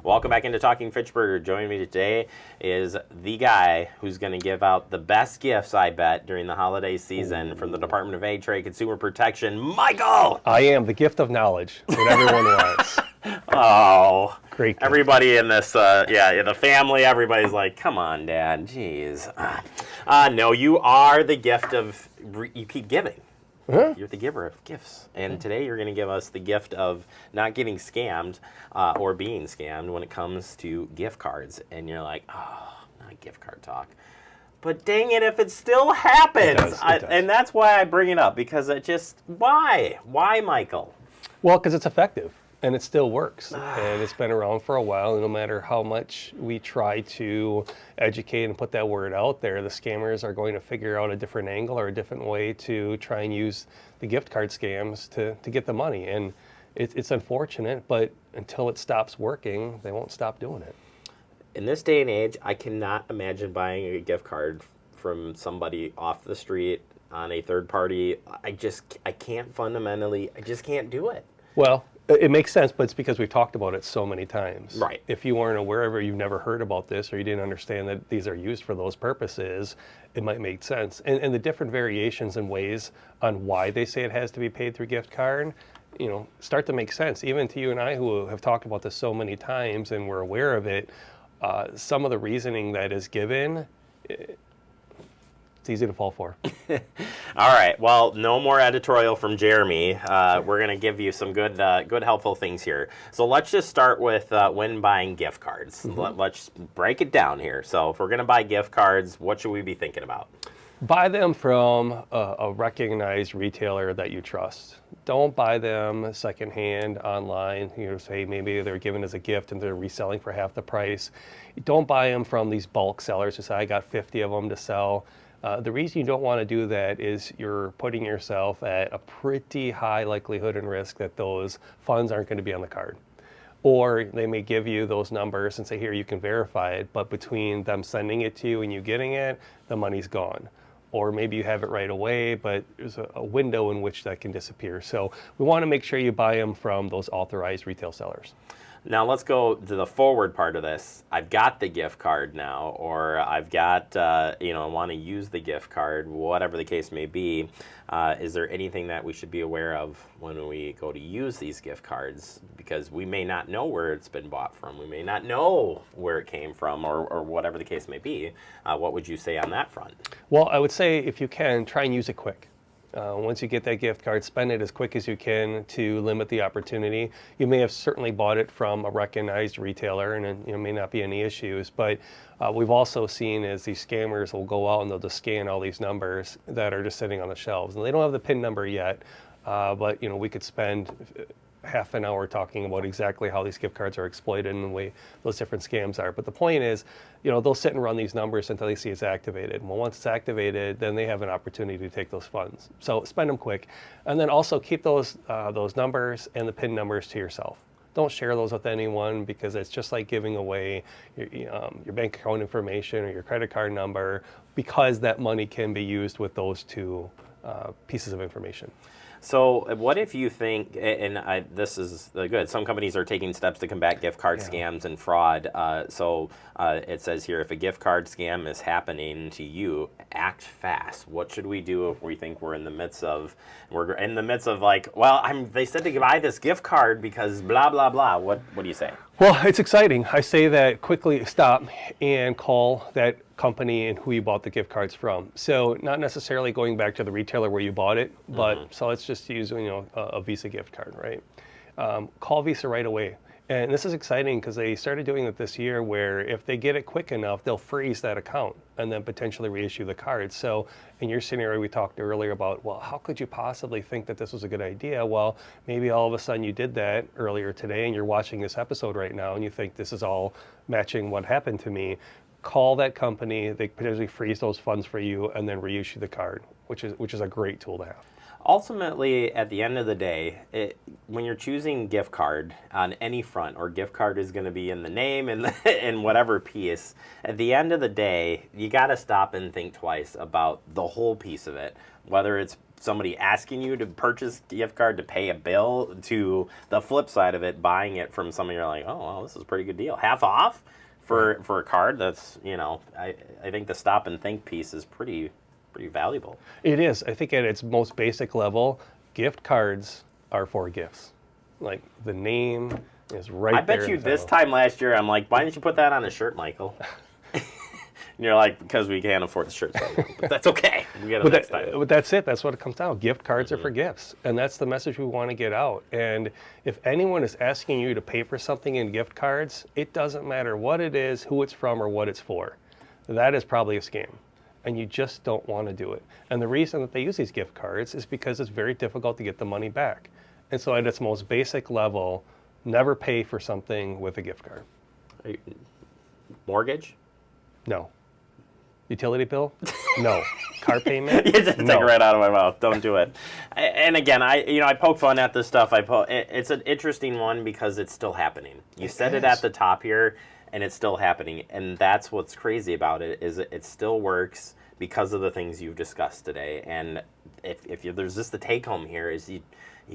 Welcome back into Talking Fitchburger. Joining me today is the guy who's going to give out the best gifts, I bet, during the holiday season from the Department of Ag, Trade, Consumer Protection, Michael! I am the gift of knowledge, what everyone wants. Oh, Great gift. Everybody in this, in the family, everybody's like, come on, Dad, jeez. No, you are the gift of, you keep giving. Huh? You're the giver of gifts. And today you're going to give us the gift of not getting scammed or being scammed when it comes to gift cards. And you're like, oh, not gift card talk. But dang it, if it still happens. It does. And that's why I bring it up, because it just, why? Why, Michael? Well, because it's effective and it still works. And it's been around for a while. And no matter how much we try to educate and put that word out there, the scammers are going to figure out a different angle or a different way to try and use the gift card scams to get the money. And it's unfortunate, but until it stops working, they won't stop doing it. In this day and age, I cannot imagine buying a gift card from somebody off the street on a third party. I can't fundamentally, I just can't do it. Well, it makes sense, but it's because we've talked about it so many times. Right. If you weren't aware of it, you've never heard about this, or you didn't understand that these are used for those purposes, it might make sense. And the different variations and ways on why they say it has to be paid through gift card, start to make sense. Even to you and I who have talked about this so many times and we're aware of it, some of the reasoning that is given, it's easy to fall for. All right. Well, no more editorial from Jeremy. We're going to give you some good helpful things here. So let's just start with when buying gift cards. Let's break it down here. So if we're going to buy gift cards, what should we be thinking about? Buy them from a recognized retailer that you trust. Don't buy them secondhand online. Say maybe they're given as a gift and they're reselling for half the price. Don't buy them from these bulk sellers who say, I got 50 of them to sell. The reason you don't want to do that is you're putting yourself at a pretty high likelihood and risk that those funds aren't going to be on the card. Or they may give you those numbers and say, here, you can verify it, but between them sending it to you and you getting it, the money's gone. Or maybe you have it right away, but there's a window in which that can disappear. So we want to make sure you buy them from those authorized retail sellers. Now let's go to the forward part of this. I've got the gift card now, or I've got, I want to use the gift card, whatever the case may be. Is there anything that we should be aware of when we go to use these gift cards? Because we may not know where it's been bought from. We may not know where it came from, or whatever the case may be. What would you say on that front? Well, I would say if you can, try and use it quick. Once you get that gift card, spend it as quick as you can to limit the opportunity. You may have certainly bought it from a recognized retailer and may not be any issues, but we've also seen as these scammers will go out and they'll just scan all these numbers that are just sitting on the shelves. And they don't have the PIN number yet, but we could spend half an hour talking about exactly how these gift cards are exploited and the way those different scams are. But the point is, they'll sit and run these numbers until they see it's activated. Well, once it's activated, then they have an opportunity to take those funds. So spend them quick. And then also keep those numbers and the PIN numbers to yourself. Don't share those with anyone, because it's just like giving away your bank account information or your credit card number, because that money can be used with those two pieces of information. So what if you think, and this is good, some companies are taking steps to combat gift card scams and fraud. So it says here, if a gift card scam is happening to you, act fast. What should we do if we think we're in the midst of like, well, they said to buy this gift card because blah, blah, blah. What do you say? Well, it's exciting. I say that quickly stop and call that company and who you bought the gift cards from. So not necessarily going back to the retailer where you bought it, but so let's just use a Visa gift card, right? Call Visa right away. And this is exciting because they started doing it this year, where if they get it quick enough, they'll freeze that account and then potentially reissue the card. So in your scenario, we talked earlier about, well, how could you possibly think that this was a good idea? Well, maybe all of a sudden you did that earlier today and you're watching this episode right now and you think this is all matching what happened to me. Call that company, they potentially freeze those funds for you and then reissue the card, which is a great tool to have. Ultimately, at the end of the day, when you're choosing gift card on any front, or gift card is going to be in the name and in whatever piece, at the end of the day, you got to stop and think twice about the whole piece of it, whether it's somebody asking you to purchase gift card to pay a bill, to the flip side of it, buying it from somebody you're like, oh, well, this is a pretty good deal. Half off for a card. That's, I think the stop and think piece is pretty valuable. It is. I think at its most basic level, gift cards are for gifts. Like the name is right there. I bet you this time last year, I'm like, why didn't you put that on a shirt, Michael? And you're like, because we can't afford the shirts. But that's okay. We get it next time. But that's it. That's what it comes down. Gift cards are for gifts. And that's the message we want to get out. And if anyone is asking you to pay for something in gift cards, it doesn't matter what it is, who it's from, or what it's for. That is probably a scam. And you just don't want to do it. And the reason that they use these gift cards is because it's very difficult to get the money back. And so at its most basic level, never pay for something with a gift card. Mortgage? No. Utility bill? No. Car payment? You just take it right out of my mouth. Don't do it. And again, I poke fun at this stuff. It's an interesting one because it's still happening. You said it at the top here, and it's still happening. And that's what's crazy about it, is it still works because of the things you've discussed today. And if there's just the take home here is you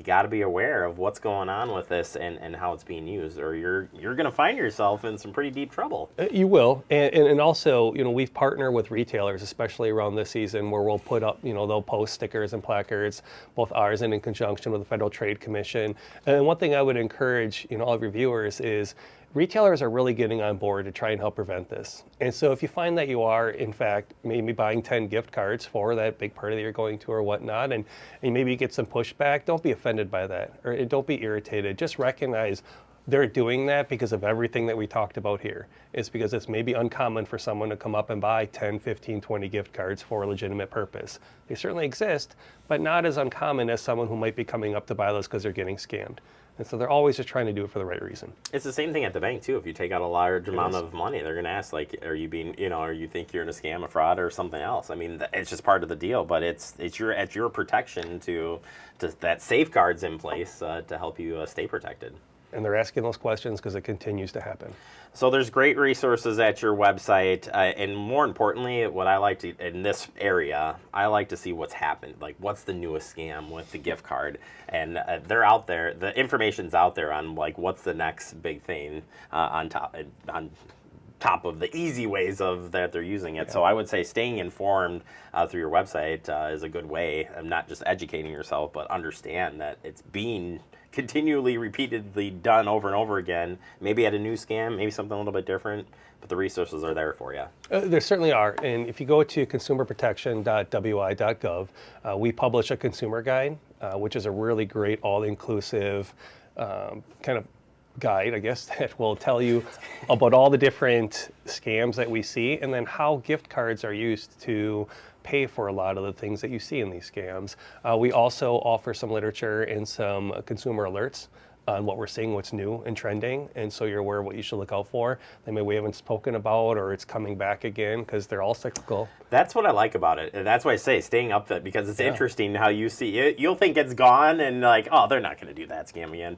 got to be aware of what's going on with this and how it's being used, or you're going to find yourself in some pretty deep trouble. You will. And also, we've partnered with retailers, especially around this season, where we'll put up, they'll post stickers and placards, both ours and in conjunction with the Federal Trade Commission. And one thing I would encourage, all of your viewers is retailers are really getting on board to try and help prevent this. And so if you find that you are, in fact, maybe buying 10 gift cards for that big party that you're going to or whatnot, and maybe you get some pushback, don't be offended by that, or don't be irritated. Just recognize they're doing that because of everything that we talked about here. It's because it's maybe uncommon for someone to come up and buy 10, 15, 20 gift cards for a legitimate purpose. They certainly exist, but not as uncommon as someone who might be coming up to buy those because they're getting scammed. And so they're always just trying to do it for the right reason. It's the same thing at the bank too. If you take out a large amount of money, they're going to ask, like, are you being, or you think you're in a scam, a fraud, or something else? I mean, it's just part of the deal. But it's your protection to that safeguards in place to help you stay protected. And they're asking those questions because it continues to happen. So there's great resources at your website, and more importantly, what I like to, in this area, I like to see what's happened, like what's the newest scam with the gift card, and they're out there. The information's out there on like what's the next big thing on top of the easy ways of that they're using it. Yeah. So I would say staying informed through your website is a good way of not just educating yourself, but understand that it's being continually, repeatedly done over and over again, maybe at a new scam, maybe something a little bit different, but the resources are there for you. There certainly are. And if you go to consumerprotection.wi.gov, we publish a consumer guide, which is a really great, all-inclusive kind of guide, I guess, that will tell you about all the different scams that we see and then how gift cards are used to pay for a lot of the things that you see in these scams. We also offer some literature and some consumer alerts on what we're seeing, what's new and trending, and so you're aware of what you should look out for. That maybe we haven't spoken about, or it's coming back again, because they're all cyclical. That's what I like about it, and that's why I say staying up to it, because it's interesting how you see it. You'll think it's gone, and like, oh, they're not going to do that scam again.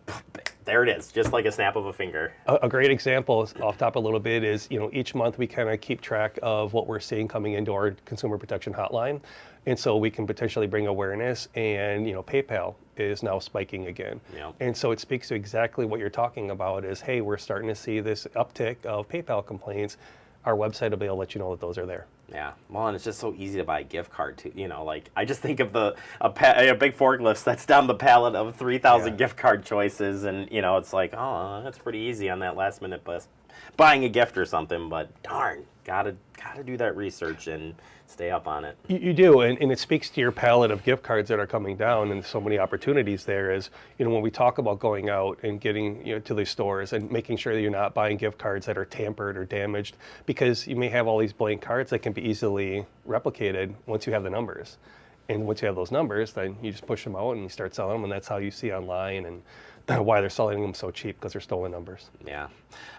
There it is, just like a snap of a finger. A great example, off top a little bit, is each month we kind of keep track of what we're seeing coming into our consumer protection hotline, and so we can potentially bring awareness. And PayPal is now spiking again, and so it speaks to exactly what you're talking about. Is hey, we're starting to see this uptick of PayPal complaints. Our website will be able to let you know that those are there. Yeah, well, and it's just so easy to buy a gift card too. Like I just think of a big forklift that's down the pallet of 3,000 gift card choices, and it's like, oh, that's pretty easy on that last minute bus buying a gift or something. But darn, gotta do that research and stay up on it. You do, and it speaks to your palette of gift cards that are coming down, and so many opportunities there. Is when we talk about going out and getting to these stores and making sure that you're not buying gift cards that are tampered or damaged, because you may have all these blank cards that can be easily replicated once you have the numbers. And once you have those numbers, then you just push them out and you start selling them, and that's how you see online and why they're selling them so cheap, because they're stolen numbers. Yeah.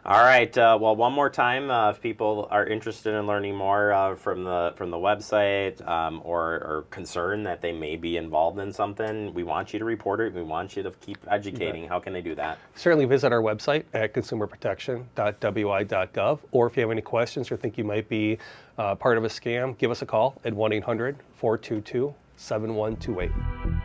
All right. Well, one more time, if people are interested in learning more from the website, or concerned that they may be involved in something, we want you to report it. We want you to keep educating. How can they do that? Certainly visit our website at consumerprotection.wi.gov, or if you have any questions or think you might be part of a scam, give us a call at 1-800-422-7128.